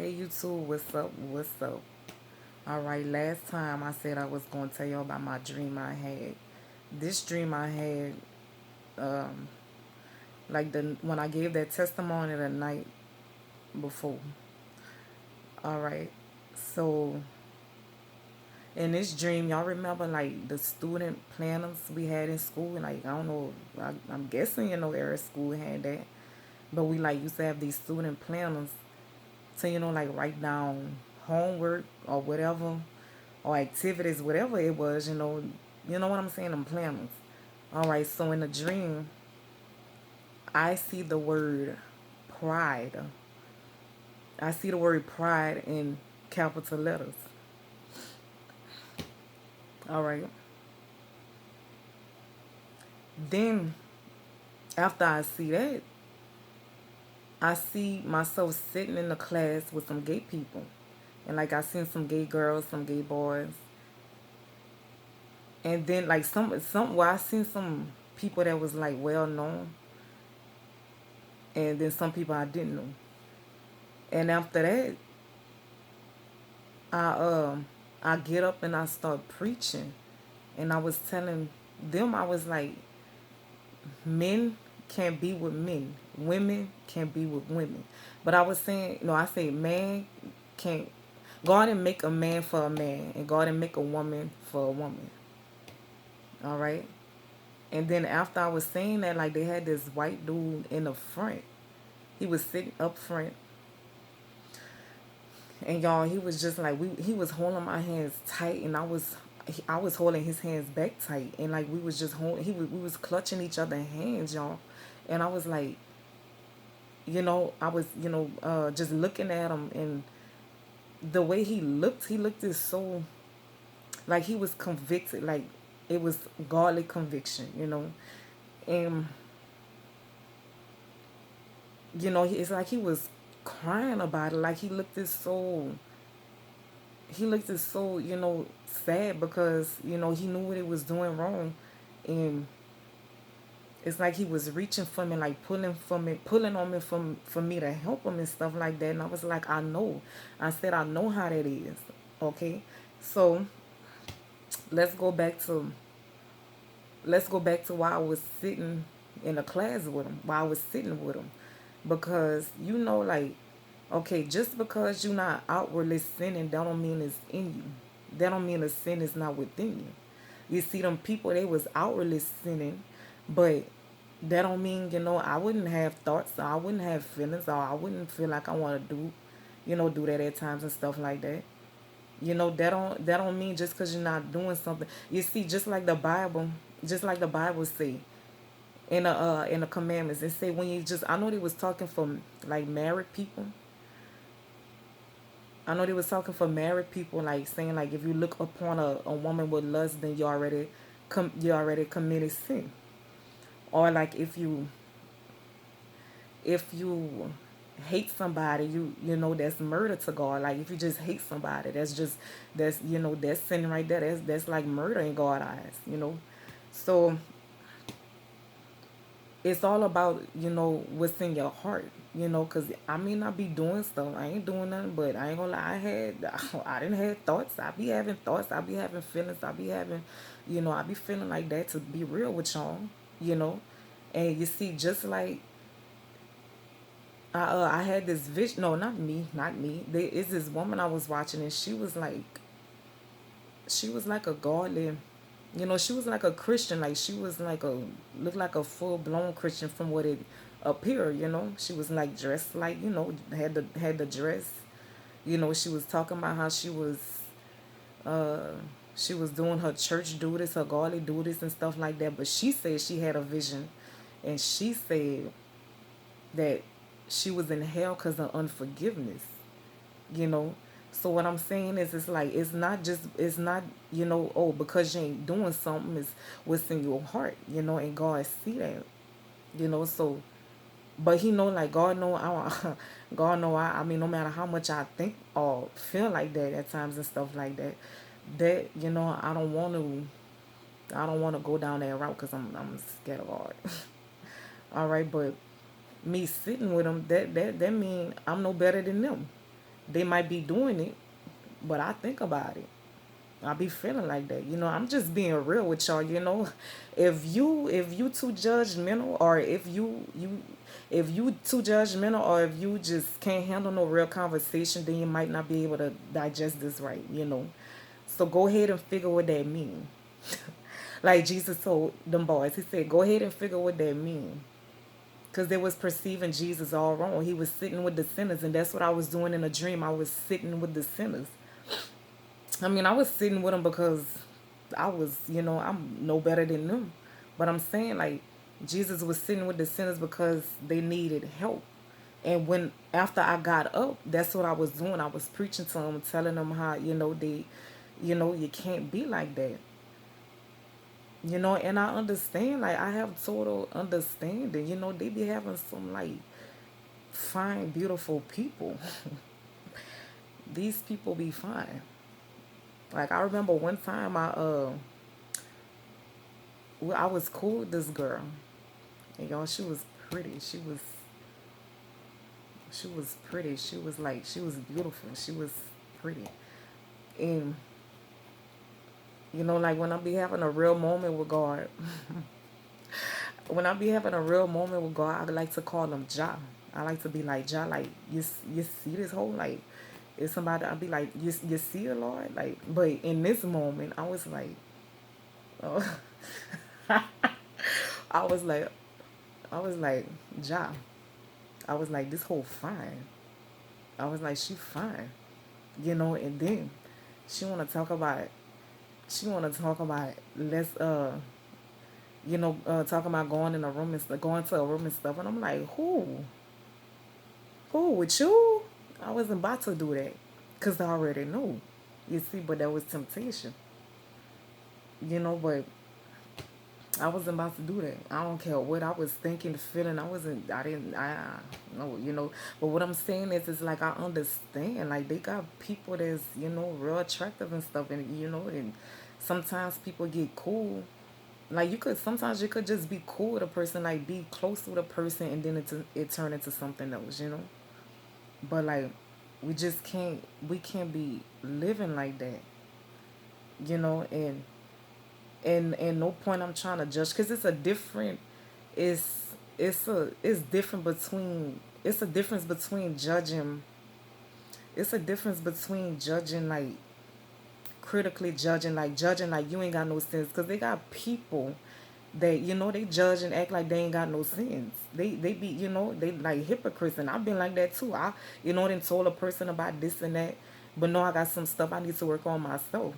Hey YouTube, what's up? What's up? Alright, last time I said I was gonna tell y'all about my dream I had. This dream I had, um, like the when I gave that testimony the night before. Alright. So in this dream, y'all remember like the student planners we had in school? Like I don't know, I'm guessing every school had that. But we like used to have these student planners to like write down homework or whatever or activities, whatever it was, you know what I'm saying, them planners. All right, so in the dream, I see the word pride. I see the word pride in capital letters. All right. Then after I see that, I see myself sitting in the class with some gay people. And like I seen some gay girls, some gay boys. And then like some well I seen some people that was like well known, and then some people I didn't know. And after that, I I get up and I start preaching, and I was telling them, I was like, men can't be with men, women can't be with women. But I was saying, no, I say man can't. God didn't make a man for a man, and God didn't make a woman for a woman. All right. And then after I was saying that, like they had this white dude in the front. He was sitting up front, and y'all, he was just like he was holding my hands tight, and I was holding his hands back tight, and like we was just holding, we was clutching each other's hands, y'all, and I was like, I was just looking at him, and the way he looked is so like he was convicted, like it was godly conviction, and it's like he was crying about it, like he looked as so sad because he knew what he was doing wrong, and it's like he was reaching for me, like pulling on me for me to help him and stuff like that. And I was like, I said I know how that is. Okay, so let's go back to why I was sitting in the class with him, why I was sitting with him, because like, okay, just because you're not outwardly sinning, that don't mean it's in you. That don't mean the sin is not within you. You see, them people, they was outwardly sinning, but that don't mean, I wouldn't have thoughts, or I wouldn't have feelings, or I wouldn't feel like I want to do that at times and stuff like that. That don't mean just because you're not doing something. You see, just like the Bible say in the commandments, it say when you just, I know they was talking for like married people. I know they was talking for married people, like saying like if you look upon a woman with lust, then you already committed sin. Or like if you hate somebody, that's murder to God. Like if you just hate somebody, that's sin right there. That's like murder in God's eyes. So it's all about what's in your heart, because I may not be doing stuff, I ain't doing nothing, but I ain't gonna lie, I didn't have thoughts, I be having thoughts, I be having feelings, I be having, I be feeling like that, to be real with y'all, you know and you see, just like I had this vision. No, not me. There is this woman I was watching, and she was like a godly, she was like a Christian. Like she was like a looked like a full blown Christian from what it appeared. She was like dressed like had the dress. She was talking about how uh she was doing her church duties, her godly duties and stuff like that. But she said she had a vision, and she said that she was in hell because of unforgiveness. you know so what I'm saying is, it's like, it's not oh, because you ain't doing something, is what's in your heart, and God see that. So, but he know, like, God know, God know, I mean, no matter how much I think or feel like that at times and stuff like that, I don't want to go down that route, because I'm scared of God. All right, but me sitting with them, that mean I'm no better than them. They might be doing it, but I think about it. I be feeling like that. I'm just being real with y'all. If you too judgmental, or if you too judgmental, or if you just can't handle no real conversation, then you might not be able to digest this right. So go ahead and figure what that mean. Like Jesus told them boys, he said, go ahead and figure what that mean. Because they was perceiving Jesus all wrong. He was sitting with the sinners, and that's what I was doing in a dream. I was sitting with the sinners. I mean, I was sitting with them because I'm no better than them. But I'm saying, like, Jesus was sitting with the sinners because they needed help. And after I got up, that's what I was doing. I was preaching to them, telling them how, you can't be like that. And I understand, like, I have total understanding. They be having some, like, fine, beautiful people. These people be fine. Like, I remember one time I was cool with this girl. And y'all, she was pretty. She was pretty. She was beautiful. She was pretty. And like, when I be having a real moment with God, when I be having a real moment with God, I like to call him Jah. I like to be like, Jah, like, you see this whole, like, is somebody, I'll be like, you see it, Lord? Like, but in this moment, I was like, oh, I was like, Jah. I was like, this whole fine. I was like, she fine. And then she wanna talk about let's talking about going in a room and stuff, going to a room and stuff, and I'm like, who with you? I wasn't about to do that, cause I already knew. You see, but that was temptation. But I wasn't about to do that. I don't care what I was thinking, feeling. I didn't, no, But what I'm saying is like, I understand. Like, they got people that's, real attractive and stuff. And sometimes people get cool. Like, sometimes you could just be cool with a person, like, be close with a person, and then it turn into something else. But, like, we can't be living like that, and no point I'm trying to judge, because it's a difference between judging. It's a difference between judging, like, critically judging, like you ain't got no sense, because they got people that, they judge and act like they ain't got no sins. They be, they like hypocrites, and I've been like that too. I, then told a person about this and that, but no, I got some stuff I need to work on myself.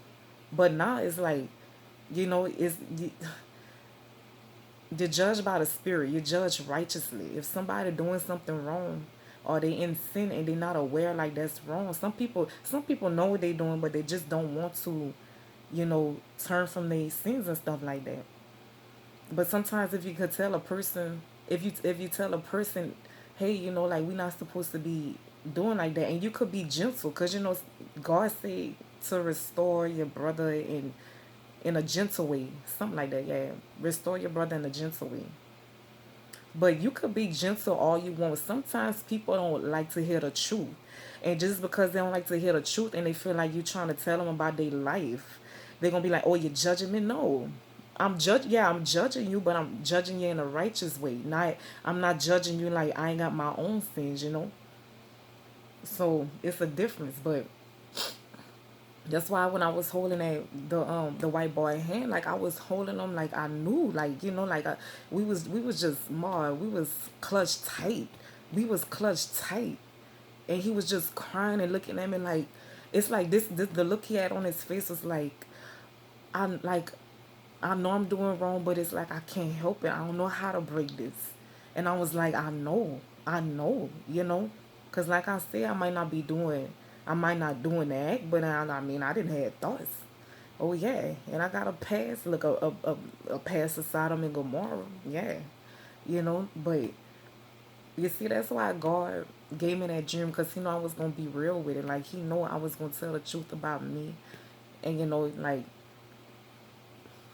But now it's like, you judge by the spirit. You judge righteously. If somebody doing something wrong, or they in sin and they not aware, like, that's wrong. Some people know what they doing, but they just don't want to, turn from their sins and stuff like that. But sometimes, if you could tell a person, if you tell a person, hey, like, we not supposed to be doing like that, and you could be gentle, because God said to restore your brother in a gentle way, something like that. Yeah, restore your brother in a gentle way. But you could be gentle all you want. Sometimes people don't like to hear the truth, and just because they don't like to hear the truth, and they feel like you're trying to tell them about their life, they're gonna be like, "Oh, you're judging me." No, I'm judging you, but I'm judging you in a righteous way. Not I'm not judging you like I ain't got my own things. So it's a difference, but that's why when I was holding the white boy hand, like, I was holding him like I knew, like, like, we was just more, we was clutched tight, and he was just crying and looking at me like, it's like this the look he had on his face was like, I'm like, I know I'm doing wrong, but it's like I can't help it. I don't know how to break this. And I was like, I know, because, like I said, I might not doing the act, but I mean, I didn't have thoughts. Oh, yeah. And I got a past, look, a past of Sodom and Gomorrah. Yeah. But you see, that's why God gave me that dream, because He know I was going to be real with it. Like, He know I was going to tell the truth about me. And, like,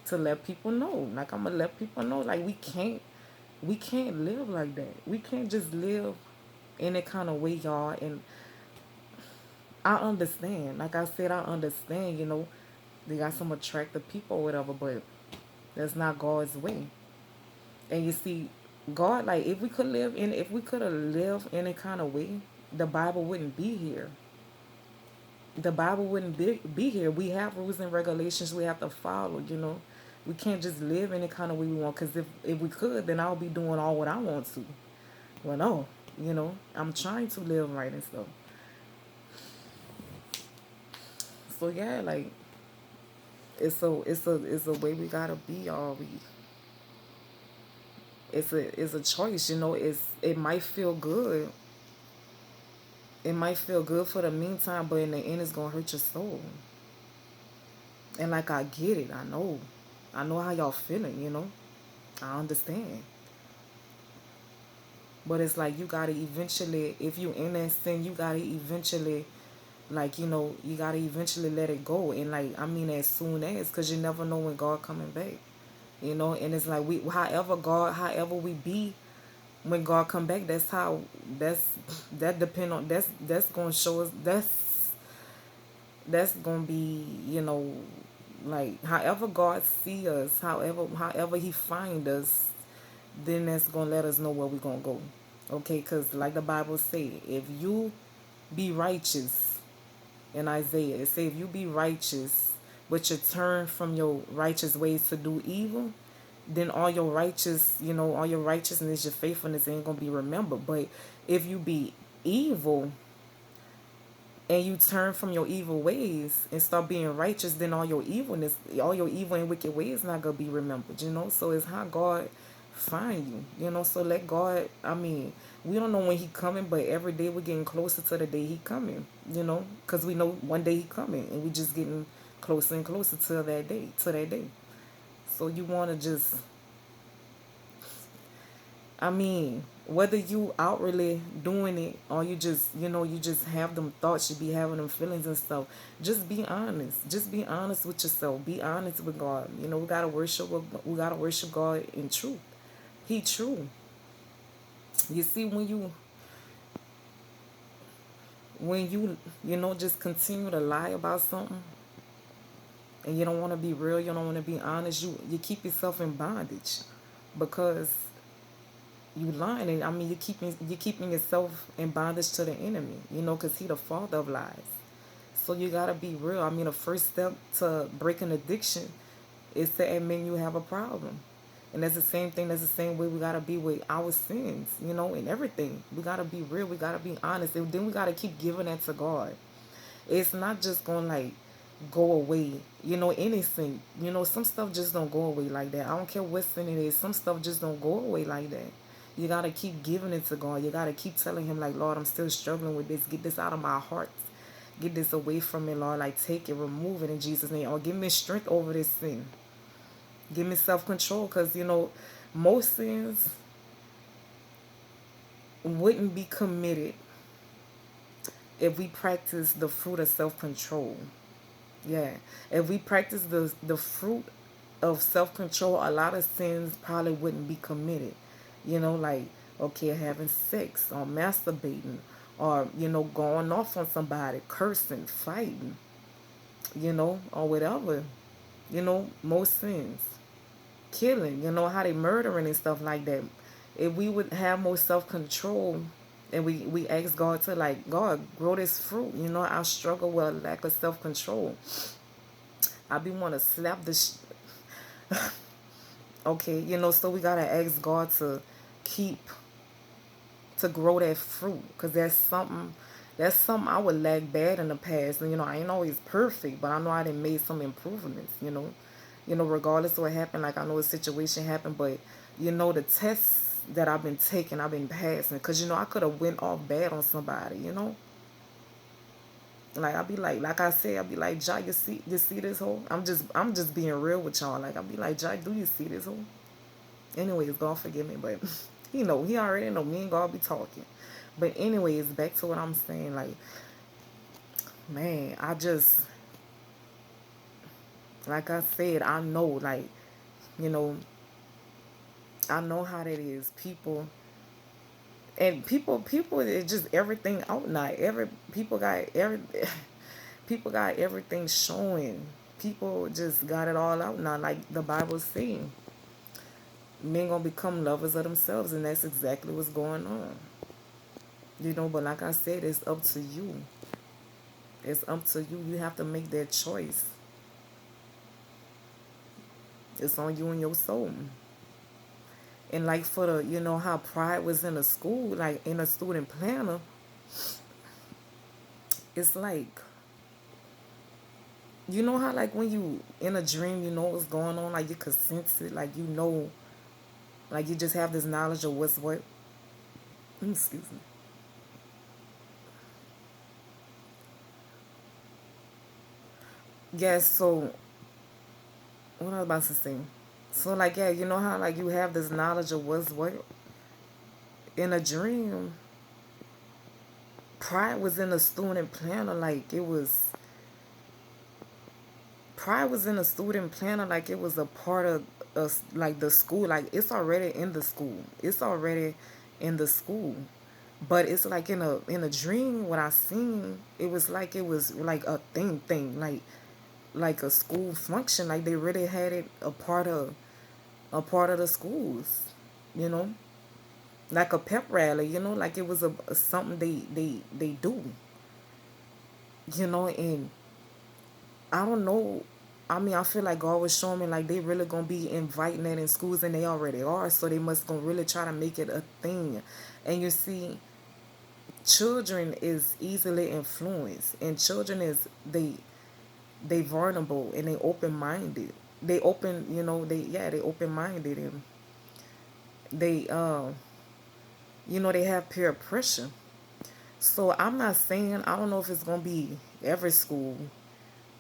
to let people know. Like, I'm gonna let people know. Like, we can't live like that. We can't just live any kind of way, y'all. And I understand. Like I said, I understand, they got some attractive people or whatever, but that's not God's way. And you see, God, like if we could have lived any kind of way, the Bible wouldn't be here. The Bible wouldn't be here. We have rules and regulations we have to follow. We can't just live any kind of way we want, because if we could, then I'll be doing all what I want to. Well, no, I'm trying to live right and stuff. So yeah, like it's a way we gotta be. All we it's a choice. It might feel good. It might feel good for the meantime, but in the end, it's gonna hurt your soul. And like I get it, I know how y'all feeling. I understand. But it's like you gotta eventually, if you in that sin, you gotta eventually, like, you gotta eventually let it go. And like, I mean, as soon as, because you never know when God coming back. And it's like however we be when God come back, that's that depend on that's gonna show us that's gonna be, like however God see us, however He find us, then that's gonna let us know where we gonna go. Okay, because like the Bible say, if you be righteous in Isaiah, it say if you be righteous, but you turn from your righteous ways to do evil, then all your righteousness, your faithfulness ain't gonna be remembered. But if you be evil and you turn from your evil ways and start being righteous, then all your evil and wicked ways not gonna be remembered. So it's how God find you. So let God, I mean, we don't know when He coming, but every day we're getting closer to the day He coming. Because we know one day He coming, and we just getting closer and closer to that day. So you want to just, I mean, whether you outwardly doing it or you just have them thoughts, you be having them feelings and stuff. Just be honest. Just be honest with yourself. Be honest with God. We gotta worship God in truth. He true. You see, when you just continue to lie about something, and you don't want to be real, you don't want to be honest, you keep yourself in bondage, because you lying. And I mean, you keeping yourself in bondage to the enemy, because he the father of lies. So you gotta be real. I mean, the first step to breaking addiction is to admit you have a problem. And that's the same thing. That's the same way we gotta be with our sins, and everything. We gotta be real. We gotta be honest. And then we gotta keep giving that to God. It's not just gonna like go away. Anything. Some stuff just don't go away like that. I don't care what sin it is. Some stuff just don't go away like that. You gotta keep giving it to God. You gotta keep telling Him, like, Lord, I'm still struggling with this. Get this out of my heart. Get this away from me, Lord. Like, take it, remove it in Jesus' name. Or give me strength over this sin. Give me self control. Because, most sins wouldn't be committed if we practice the fruit of self control. Yeah. If we practice the fruit of self control, a lot of sins probably wouldn't be committed. Like, okay, having sex or masturbating, or, going off on somebody, cursing, fighting, or whatever. Most sins. Killing, how they murdering and stuff like that. If we would have more self control, and we ask God to, like, God, grow this fruit. I struggle with a lack of self control. I be want to slap the okay, so we gotta ask God to keep to grow that fruit, because that's something I would lack bad in the past. And I ain't always perfect, but I know I done made some improvements. Regardless of what happened. Like, I know a situation happened, but the tests that I've been taking, I've been passing, because I could have went off bad on somebody. Like, I be like I said, I be like, Jai, you see this hole? I'm just being real with y'all. Like, I be like, Jai, do you see this hole? Anyways, God forgive me, but he already know me and God be talking. But anyways, back to what I'm saying. Like, man, like I said, I know, like, you know, I know how that is. And people, it's just everything out now. People got everything showing. People just got it all out now, like the Bible saying. Men gonna become lovers of themselves, and that's exactly what's going on. But like I said, it's up to you. It's up to you. You have to make that choice. It's on you and your soul. And like for the, how pride was in a school, like in a student planner, it's like, how like when you in a dream, you know what's going on, like you could sense it, like like you just have this knowledge of what's what. Excuse me. Yes, so what I was about to say. So like yeah, you know how like you have this knowledge of what's what in a dream. Pride was in a student planner, like it was. Pride was in a student planner, like it was a part of us, like the school, like it's already in the school. It's already in the school. But it's like in a dream, what I seen, it was like a thing, like a school function, like they really had it a part of the schools, you know, like a pep rally, like it was a something they do, and I don't know. I mean, I feel like God was showing me like they really gonna be inviting that in schools, and they already are. So they must gonna really try to make it a thing. And you see, children is easily influenced, and children is they vulnerable and they open minded. They open, they open minded, and they they have peer pressure. So I'm not saying, I don't know if it's gonna be every school,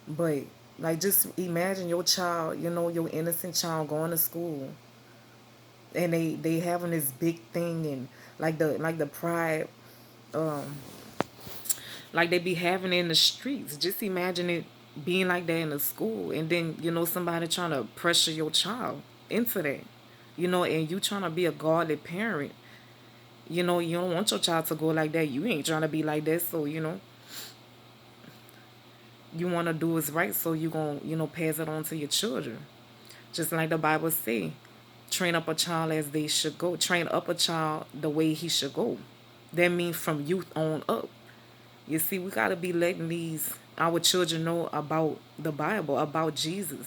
but like just imagine your child, your innocent child going to school, and they having this big thing, and like the pride, um like they be having it in the streets. Just imagine it being like that in the school, and then somebody trying to pressure your child into that, and you trying to be a godly parent. You don't want your child to go like that. You ain't trying to be like that, so you want to do what's right, so you gonna pass it on to your children. Just like the Bible say, train up a child as they should go. Train up a child the way he should go. That means from youth on up. You see, we gotta be letting these our children know about the Bible, about Jesus.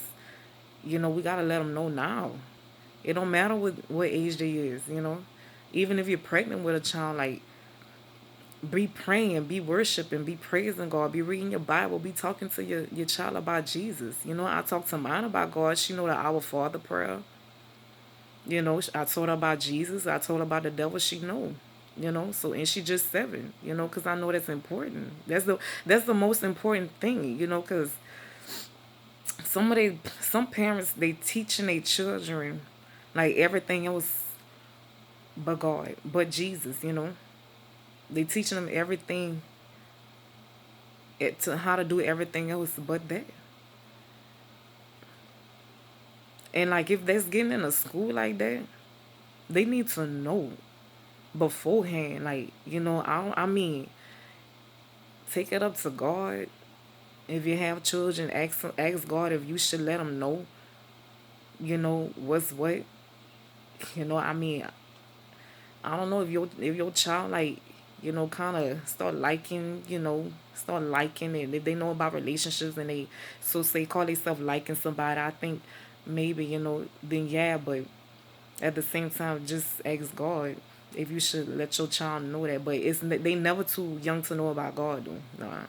We gotta let them know now. It don't matter what age they is. Even if you're pregnant with a child, like be praying, be worshiping, be praising God, be reading your Bible, be talking to your child about Jesus. I talk to mine about God. She know the Our Father prayer. I told her about Jesus. I told her about the devil. She know. So and she just 7. Because I know that's important. That's the most important thing. Because some parents, they teaching their children like everything else but God, but Jesus. They teaching them everything, to how to do everything else but that. And like if that's getting in a school like that, they need to know beforehand. Like I mean, take it up to God. If you have children, ask God if you should let them know. What's what. I mean, I don't know if your child like kind of start liking it. If they know about relationships, and they so say call themselves liking somebody, I think maybe then yeah. But at the same time, just ask God if you should let your child know that. But they never too young to know about God though. Nah.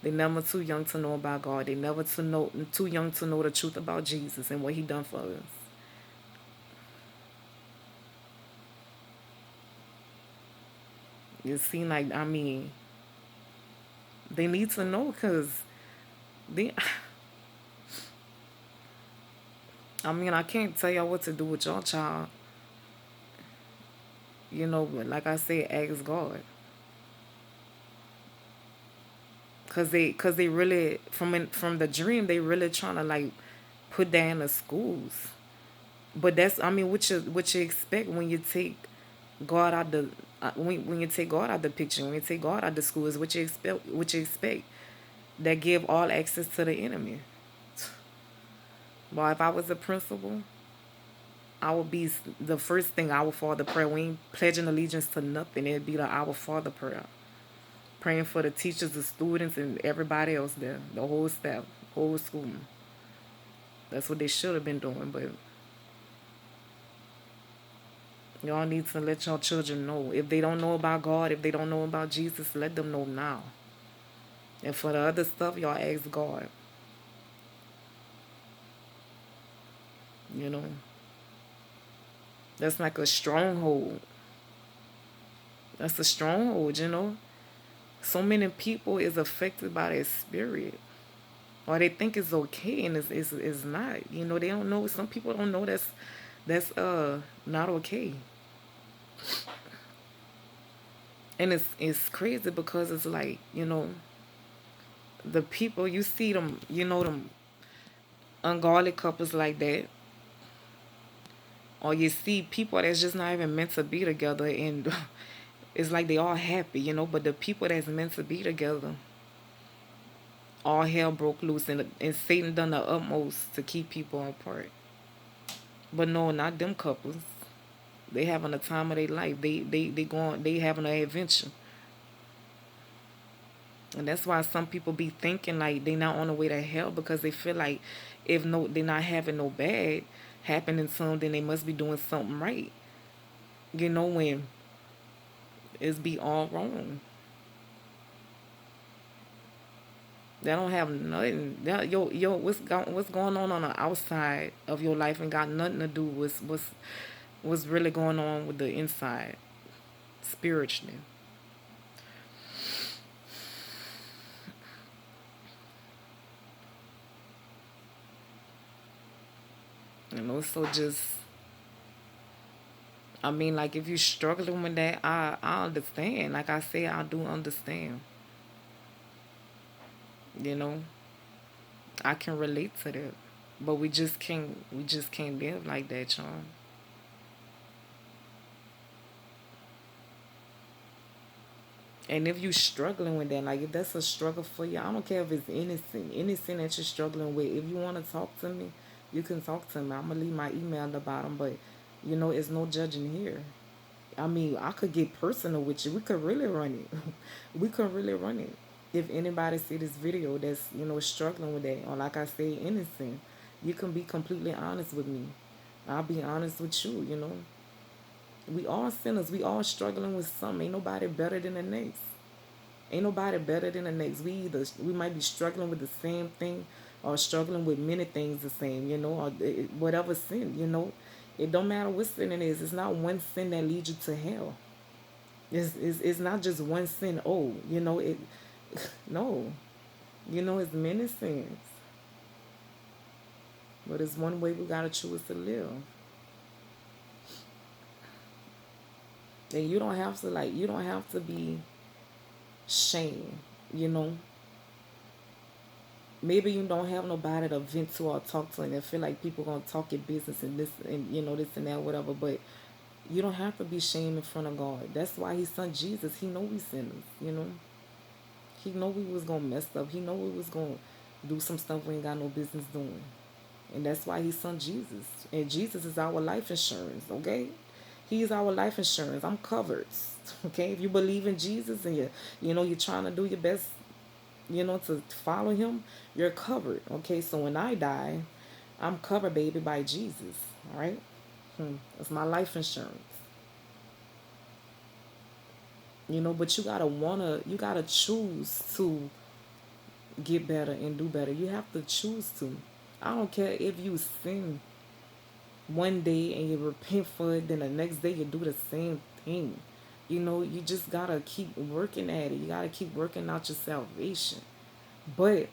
They never too young to know about God. They never too young to know the truth about Jesus and what He done for us. It seems like, I mean, they need to know, because they. I mean, I can't tell y'all what to do with your child. But like I said, ask God, cause they really from the dream, they really trying to like put that in the schools. But that's, I mean, what you expect when you take God When you take God out the picture, when you take God out the school, is what you expect. What you expect that give all access to the enemy. But if I was a principal, I would be the first thing, our Father prayer. We ain't pledging allegiance to nothing. It'd be the our Father prayer, praying for the teachers, the students, and everybody else there, the whole staff, whole school. That's what they should have been doing. But y'all need to let your children know. If they don't know about God, if they don't know about Jesus, let them know now. And for the other stuff, y'all ask God. You know, that's like a stronghold. That's a stronghold, you know. So many people is affected by that spirit. Or they think it's okay and it's not. You know, they don't know. Some people don't know that's not okay. And it's crazy because it's like, you know, the people you see them, you know, them ungodly couples like that, or you see people that's just not even meant to be together, and it's like they all happy, you know, but the people that's meant to be together, all hell broke loose, and Satan done the utmost to keep people apart. But no, not them couples. They having a time of their life. They having an adventure. And that's why some people be thinking like they not on the way to hell, because they feel like if no they not having no bad happening to them, then they must be doing something right. You know, when it's be all wrong. They don't have nothing. What's going on the outside of your life and got nothing to do with what's really going on with the inside, spiritually. You know, so just I mean, like if you struggling with that, I understand. Like I say, I do understand. You know, I can relate to that. But we just can't live like that, y'all. And if you struggling with that, like if that's a struggle for you, I don't care if it's anything that you're struggling with. If you want to talk to me, you can talk to me. I'm gonna leave my email at the bottom, but you know, it's no judging here. I mean, I could get personal with you. We could really run it. We could really run it. If anybody see this video that's, you know, struggling with that, or like I say, innocent, you can be completely honest with me. I'll be honest with you, you know. We all sinners. We all struggling with something. Ain't nobody better than the next. Ain't nobody better than the next. We might be struggling with the same thing, or struggling with many things the same, you know, or whatever sin, you know. It don't matter what sin it is. It's not one sin that leads you to hell. It's not just one sin. Oh, you know it. No, you know it's many sins, but it's one way we gotta choose to live. And you don't have to you don't have to be shame. You know, maybe you don't have nobody to vent to or talk to, and they feel like people gonna talk your business and this and you know this and that whatever. But you don't have to be shamed in front of God. That's why He sent Jesus. He know we sinners. You know, He know we was gonna mess up. He know we was gonna do some stuff we ain't got no business doing. And that's why He sent Jesus. And Jesus is our life insurance. Okay, He's our life insurance. I'm covered. Okay, if you believe in Jesus and you know you're trying to do your best, you know, to follow Him, you're covered. Okay, so when I die, I'm covered, baby, by Jesus. All right, that's my life insurance. You know, but you gotta choose to get better and do better. You have to choose to. I don't care if you sin one day and you repent for it, then the next day you do the same thing. You know, you just gotta keep working at it. You gotta keep working out your salvation. But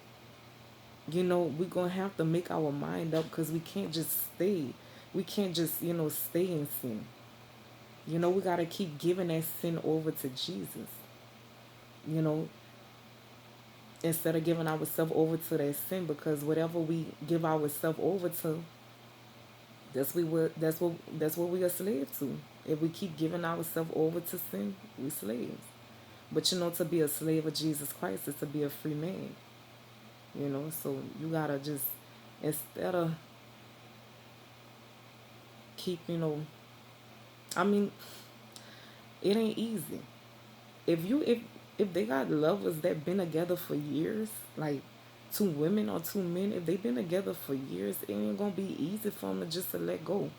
you know, we're gonna have to make our mind up, because we can't just stay. We can't just, you know, stay in sin. You know, we gotta keep giving that sin over to Jesus. You know, instead of giving ourselves over to that sin, because whatever we give ourselves over to, that's what we are slave to. If we keep giving ourselves over to sin, we slaves. But you know, to be a slave of Jesus Christ is to be a free man. You know, so you gotta just, instead of keep, I mean, it ain't easy. If they got lovers that been together for years, like two women or two men, if they been together for years, it ain't gonna be easy for them to just to let go.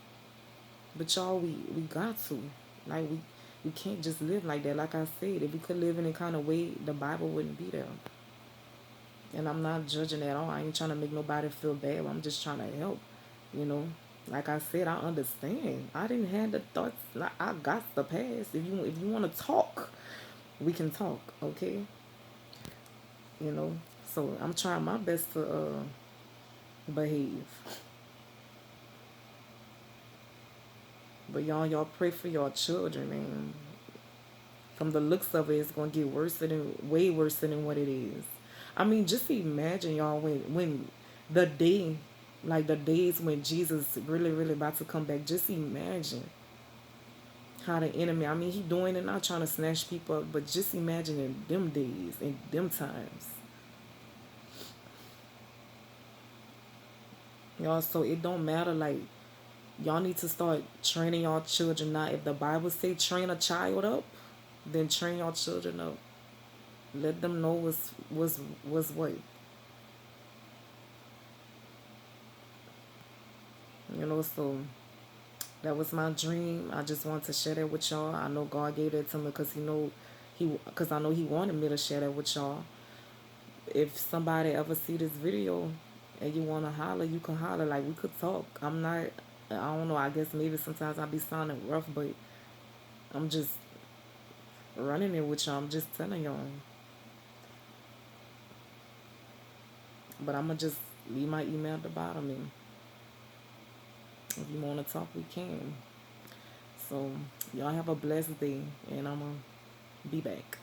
But y'all, we got to, like, we can't just live like that. Like I said, if we could live in a kind of way, the Bible wouldn't be there. And I'm not judging at all. I ain't trying to make nobody feel bad. I'm just trying to help. You know, like I said, I understand. I didn't have the thoughts. Like, I got the past. If you want to talk, we can talk. Okay. You know. So I'm trying my best to behave. But y'all pray for your children, man. From the looks of it, it's gonna get worse than way worse than what it is. I mean, just imagine y'all when the day, like the days when Jesus really about to come back. Just imagine how the enemy. I mean, he doing it now, trying to snatch people up. But just imagine in them days, in them times, y'all. So it don't matter. Like, y'all need to start training y'all children now. If the Bible say train a child up, then train your children up. Let them know what's what. So that was my dream. I just want to share that with y'all. I know God gave that to me because because I know He wanted me to share that with y'all. If somebody ever see this video and you wanna holler, you can holler. Like, we could talk. I'm not. I don't know. I guess maybe sometimes I be sounding rough, but I'm just running it with y'all. I'm just telling y'all. But I'm gonna just leave my email at the bottom, and if you wanna talk, we can. So y'all have a blessed day, and I'm gonna be back.